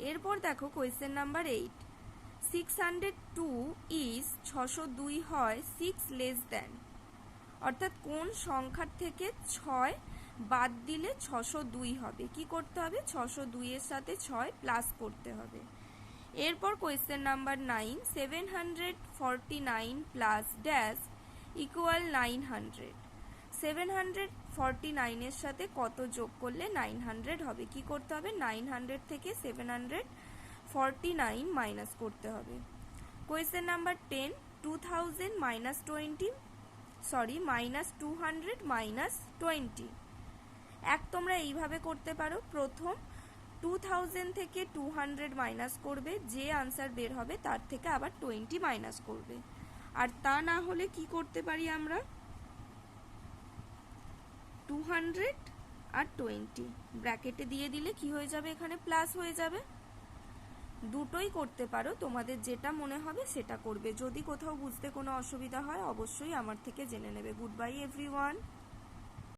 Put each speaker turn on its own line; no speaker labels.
এরপর দেখো question number 8, 602 is 602 হয় 6 লেস দেন, অর্থাৎ কোন সংখ্যার থেকে 6 বাদ দিলে 602 হবে। কি করতে হবে? 602 এর সাথে 6 প্লাস করতে হবে। এরপর question number 9, 749 plus dash equal 900। 749 এর সাথে কত যোগ করলে 900 হবে? কি করতে হবে? 900 থেকে 749 মাইনাস করতে হবে। Question number 10, 2000 minus 20 minus 200 minus 20। এক তোমরা এইভাবে করতে পারো, প্রথম 2000 থেকে 200 মাইনাস করবে, যে আনসার বের হবে তার থেকে আবার 20 মাইনাস করবে। আর তা না হলে কি করতে পারি আমরা, 200 আর 20 ব্র্যাকেটে দিয়ে দিলে কি হয়ে যাবে? এখানে প্লাস হয়ে যাবে। দুটোই করতে পারো, তোমাদের যেটা মনে হবে সেটা করবে। যদি কোথাও বুঝতে কোনো অসুবিধা হয় অবশ্যই আমার থেকে জেনে নেবে। Good bye everyone.